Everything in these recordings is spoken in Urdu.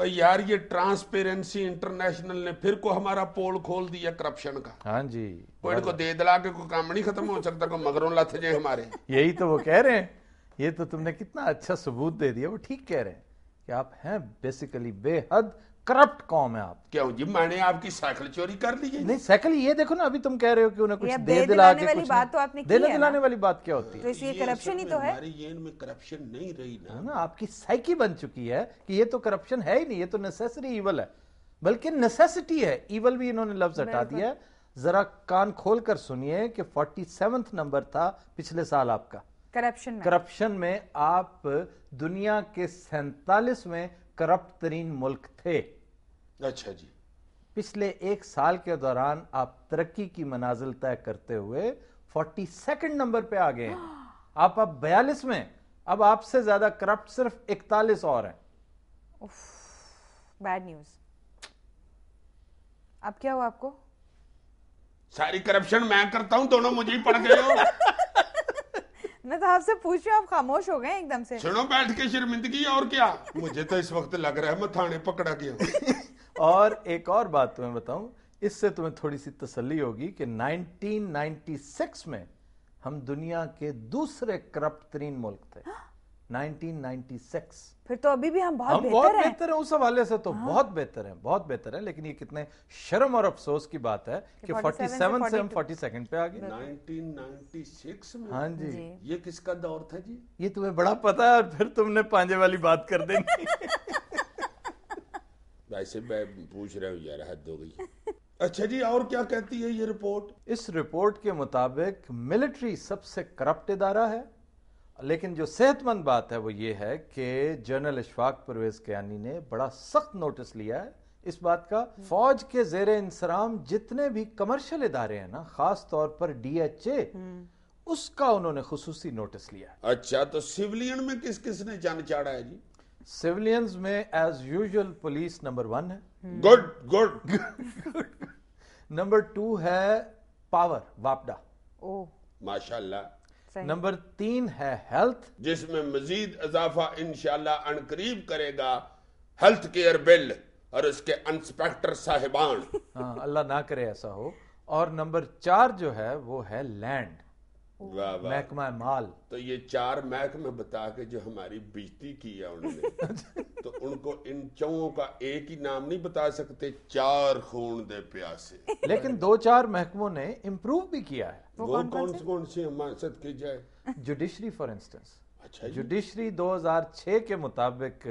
یار یہ ٹرانسپیرنسی انٹرنیشنل نے پھر کو ہمارا پول کھول دیا کرپشن کا. ہاں جی, کوئی کو دے دلا کے کوئی کام نہیں ختم ہو سکتا, کوئی مگروں لت جائے ہمارے. یہی تو وہ کہہ رہے ہیں, یہ تو تم نے کتنا اچھا ثبوت دے دیا. وہ ٹھیک کہہ رہے ہیں کہ آپ ہیں بیسیکلی بے حد کرپٹ قوم ہے آپ. کیوں جی میں نے آپ کی سائیکل چوری کر لی ہے؟ نہیں سائیکل یہ دیکھو نا, ابھی تم کہہ رہے ہو کہ انہیں کچھ دے دلا کے کچھ دینے دلانے والی بات کیا ہوتی ہے؟ تو اس یہ کرپشن ہی تو ہے. ہماری یہ میں کرپشن نہیں رہی نا, آپ کی سائیکی بن چکی ہے کہ یہ تو کرپشن ہے ہی نہیں, یہ تو نیسیسری ایول ہے, بلکہ نیسیسٹی ہے. ایول بھی انہوں نے لفظ ہٹا دیا ہے. ذرا کان کھول کر سنیے کہ 47 نمبر تھا پچھلے سال آپ کا کرپشن میں. آپ دنیا کے 47ویں کرپٹ ترین ملک تھے. اچھا جی, پچھلے ایک سال کے دوران آپ ترقی کی منازل طے کرتے ہوئے 42 نمبر پہ آ گئے ہیں. آپ اب 42 میں, اب آپ سے زیادہ کرپٹ صرف 41 اور ہیں. Bad news. اب کیا ہوا آپ کو؟ ساری کرپشن میں کرتا ہوں, دونوں مجھے ہی پڑ گئے ہو. میں تو آپ سے پوچھ رہی ہوں, آپ خاموش ہو گئے ایک دم سے. سنو بیٹھ کے شرمندگی, اور کیا. مجھے تو اس وقت لگ رہا ہے میں تھانے پکڑا گیا. اور ایک اور بات تمہیں بتاؤں, اس سے تمہیں تھوڑی سی تسلی ہوگی کہ 1996 میں ہم دنیا کے دوسرے کرپٹ ترین ملک تھے. 1996. پھر تو ابھی بھی ہم بہت بہتر ہیں اس حوالے سے, تو بہت بہتر ہیں, بہت بہتر ہیں. لیکن یہ کتنے شرم اور افسوس کی بات ہے کہ 47 سے ہم 42 پہ آگئے. 1996 میں؟ ہاں جی. یہ کس کا دور تھا جی؟ یہ تمہیں بڑا پتا ہے, اور پھر تم نے پانجے والی بات کر دیں گی. ویسے میں پوچھ رہا ہوں یار, حد ہو گئی. اچھا جی, اور کیا کہتی ہے یہ رپورٹ؟ اس رپورٹ کے مطابق ملٹری سب سے کرپٹ ادارہ ہے, لیکن جو صحت مند بات ہے وہ یہ ہے کہ جنرل اشفاق پرویز کیانی نے بڑا سخت نوٹس لیا ہے اس بات کا. فوج کے زیر انصرام جتنے بھی کمرشل ادارے ہیں نا, خاص طور پر ڈی ایچ اے, اس کا انہوں نے خصوصی نوٹس لیا ہے. اچھا, تو سیولین میں کس کس نے جان چاڑا ہے جی؟ سیولینز میں ایز یوزول پولیس نمبر 1 ہے. گڈ. نمبر 2 ہے پاور, واپڈا. ماشاءاللہ. نمبر 3 ہے ہیلتھ, جس میں مزید اضافہ انشاءاللہ عنقریب کرے گا ہیلتھ کیئر بل اور اس کے انسپیکٹر صاحبان. ہاں اللہ نہ کرے ایسا ہو. اور نمبر 4 جو ہے وہ ہے لینڈ, محکمہ مال. تو یہ 4 محکمے بتا کے جو ہماری بیزتی کی ہے انہوں نے, تو ان کو ان چوہوں کا ایک ہی نام نہیں بتا سکتے؟ 4 خون دے پیاسے. لیکن 2-4 محکموں نے امپروو بھی کیا ہے. وہ کون سے حمایت کی جائے؟ Judiciary for instance. اچھا, جوڈیشری 2006 کے مطابق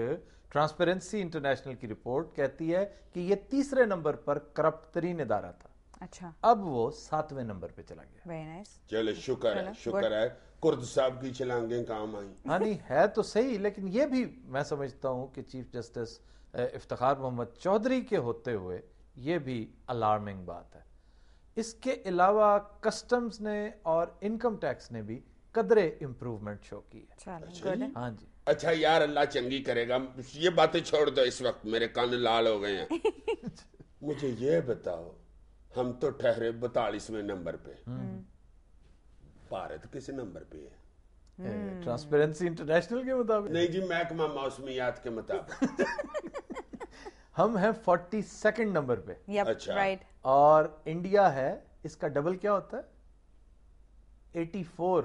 ٹرانسپیرنسی انٹرنیشنل کی رپورٹ کہتی ہے کہ یہ 3 نمبر پر کرپٹ ترین ادارہ تھا. اچھا, اب وہ 7ویں نمبر پہ چلا گیا. Very nice. چلے شکر ہے کرد صاحب کی چھلانگیں کام آئیں. ہاں نہیں ہے تو صحیح, لیکن یہ بھی میں سمجھتا ہوں کہ چیف جسٹس افتخار محمد چودھری کے ہوتے ہوئے یہ بھی الارمنگ بات ہے. اس کے علاوہ کسٹمز نے اور انکم ٹیکس نے بھی قدرے امپروومنٹ شو کی ہے. ہاں جی. اچھا یار, اللہ چنگی کرے گا. یہ باتیں چھوڑ دو, اس وقت میرے کان لال ہو گئے ہیں. مجھے یہ بتاؤ, ہم تو ٹھہرے 42ویں نمبر پہ, بھارت کس نمبر پہ ہے؟ ٹرانسپیرنسی انٹرنیشنل کے مطابق نہیں جی, محکمہ موسمیات کے مطابق. ہم ہیں 42 نمبر پہ. اچھا, اور انڈیا ہے, اس کا ڈبل کیا ہوتا ہے؟ 84.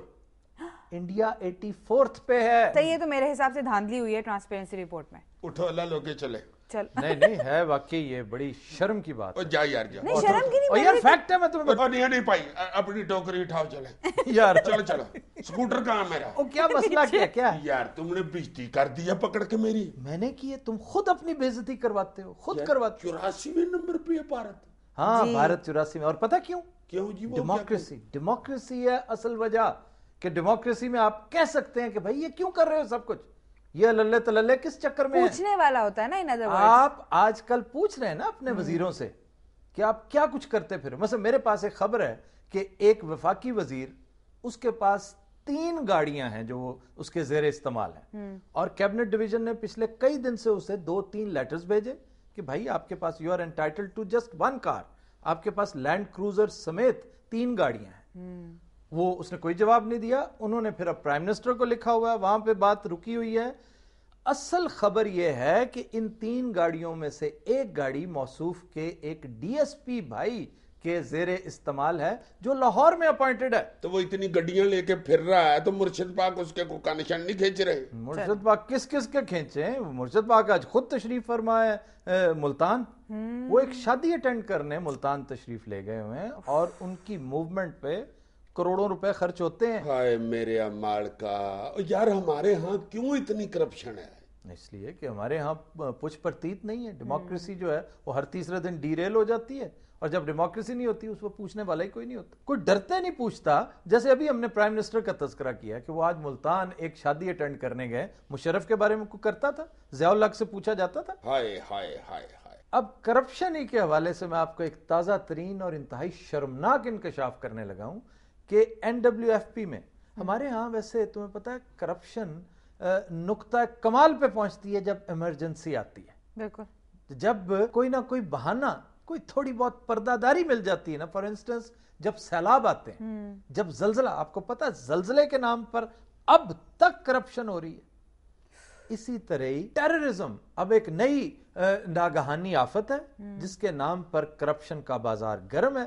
انڈیا 84 پہ ہے. تو یہ تو میرے حساب سے دھاندلی ہوئی ہے ٹرانسپیرنسی رپورٹ میں. اٹھو اللہ لو کے چلے. نہیں ہے واقعی یہ بڑی شرم کی بات. جا یار جا. نہیں شرم کی نہیں, یار فیکٹ ہے. میں تمہیں نہیں پائی, اپنی ٹوکری اٹھاؤ, چلے یار. چلو اسکوٹر کہاں میرا؟ کیا مسئلہ کیا ہے یار؟ تم نے بیزتی کر دیا پکڑ کے میری. میں نے کی ہے, تم خود اپنی بےعزتی کرواتے ہو, خود کرواتے. 84ویں نمبر پہ ہے بھارت. ہاں بھارت 84 میں. اور پتہ کیوں جی؟ ڈیموکریسی ہے اصل وجہ, کہ ڈیموکریسی میں آپ کہہ سکتے ہیں کہ بھائی یہ کیوں کر رہے ہو سب کچھ, یہ للے تللے کس چکر میں پوچھنے والا ہوتا ہے نا. ان ادر ورڈز آپ آج کل پوچھ رہے ہیں نا اپنے وزیروں سے کہ آپ کیا کچھ کرتے پھر. مثلا میرے پاس ایک خبر ہے کہ ایک وفاقی وزیر, اس کے پاس 3 گاڑیاں ہیں جو اس کے زیر استعمال ہیں, اور کیبنٹ ڈویژن نے پچھلے کئی دن سے اسے 2-3 لیٹرز بھیجے کہ بھائی آپ کے پاس you are entitled to just 1 car, آپ کے پاس لینڈ کروزر سمیت 3 گاڑیاں ہیں. وہ اس نے کوئی جواب نہیں دیا. انہوں نے پھر اب پرائم منسٹر کو لکھا ہوا ہے, وہاں پہ بات رکی ہوئی ہے. اصل خبر یہ ہے کہ ان 3 گاڑیوں میں سے ایک گاڑی موصوف کے ایک ڈی ایس پی بھائی کے زیر استعمال ہے جو لاہور میں اپوائنٹڈ ہے. تو وہ اتنی گڈیاں لے کے پھر رہا ہے تو مرشد پاک اس کے کو کا نشان نہیں کھینچ رہے؟ مرشد پاک کس کس کے کھینچے؟ مرشد پاک آج خود تشریف فرمائے ملتان. وہ ایک شادی اٹینڈ کرنے ملتان تشریف لے گئے ہوئے ہیں اور ان کی موومنٹ پہ کروڑوں روپے خرچ ہوتے ہیں. ہائے میرے امال کا یار، ہمارے ہاں کیوں اتنی کرپشن ہے؟ اس لیے کہ ہمارے ہاں پچھ پرتیت نہیں ہے. ڈیموکریسی جو ہے وہ ہر تیسرے دن ڈی ریل ہو جاتی ہے، اور جب ڈیموکریسی نہیں ہوتی اس کو پوچھنے والا ہی کوئی نہیں ہوتا. کوئی ڈرتے نہیں پوچھتا. جیسے ابھی ہم نے پرائم منسٹر کا تذکرہ کیا کہ وہ آج ملتان ایک شادی اٹینڈ کرنے گئے. مشرف کے بارے میں کوئی کرتا تھا؟ ضیاء الحق سے پوچھا جاتا تھا؟ ہائے ہائے ہائے ہائے. اب کرپشن ہی کے حوالے سے میں آپ کو ایک تازہ ترین اور انتہائی شرمناک انکشاف کرنے لگا ہوں کہ این ڈبلیو ایف پی میں ہمارے ہاں ویسے تمہیں پتا ہے کرپشن نقطہ کمال پہ پہنچتی ہے جب ایمرجنسی آتی ہے. بالکل. جب کوئی نہ کوئی بہانہ، کوئی تھوڑی بہت پردہ داری مل جاتی ہے نا. فار انسٹنس جب سیلاب آتے ہیں، جب زلزلہ، آپ کو پتا زلزلے کے نام پر اب تک کرپشن ہو رہی ہے. اسی طرح ہی ٹیررزم اب ایک نئی ناگہانی آفت ہے جس کے نام پر کرپشن کا بازار گرم ہے.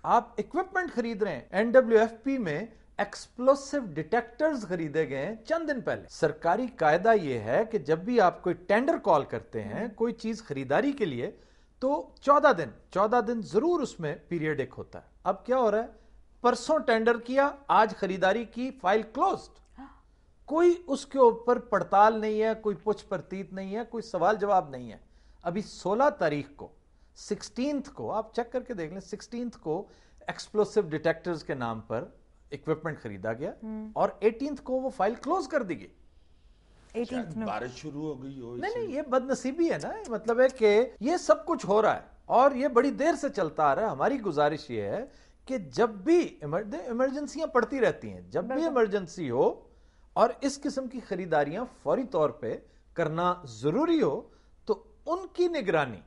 آپ ایکوپمنٹ خرید رہے ہیں. این ڈبلیو ایف پی میں ایکسپلوسیو ڈیٹیکٹرز خریدے گئے ہیں چند دن پہلے. سرکاری قاعدہ یہ ہے کہ جب بھی آپ کوئی ٹینڈر کال کرتے ہیں کوئی چیز خریداری کے لیے تو 14 دن ضرور اس میں پیریڈ ایک ہوتا ہے. اب کیا ہو رہا ہے؟ پرسوں ٹینڈر کیا، آج خریداری کی، فائل کلوزڈ. کوئی اس کے اوپر پڑتال نہیں ہے، کوئی پوچھ پرتیت نہیں ہے، کوئی سوال جواب نہیں ہے. ابھی 16 تاریخ کو 16th کو آپ چیک کر کے دیکھ لیں، 16th کو ایکسپلوسیو ڈیٹیکٹرز کے نام پر ایکوپمنٹ خریدا گیا اور 18th کو وہ فائل کلوز کر دی گئی. بارش شروع ہو گئی ہو. نہیں، یہ بد نصیبی ہے نا. مطلب ہے کہ یہ سب کچھ ہو رہا ہے اور یہ بڑی دیر سے چلتا آ رہا ہے. ہماری گزارش یہ ہے کہ جب بھی ایمرجنسیاں پڑتی رہتی ہیں، جب بھی ایمرجنسی ہو اور اس قسم کی خریداریاں فوری طور پہ کرنا ضروری ہو تو ان کی نگرانی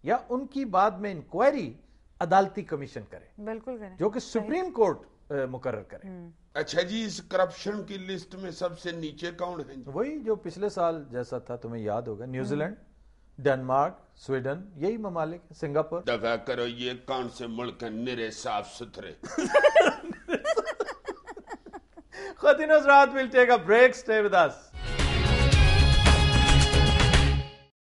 یا ان کی بعد میں انکوائری عدالتی کمیشن کرے. بالکل کریں. جو کہ سپریم کورٹ مقرر کرے. اچھا جی، اس کرپشن کی لسٹ میں سب سے نیچے کون ہے؟ وہی جو پچھلے سال جیسا تھا، تمہیں یاد ہوگا، نیوزی لینڈ، ڈنمارک، سویڈن، یہی ممالک، سنگاپور. دفع کرو، یہ کون سے ملک ہیں نرے صاف ستھرے؟ خواتین حضرات، we'll take a break. Stay with us.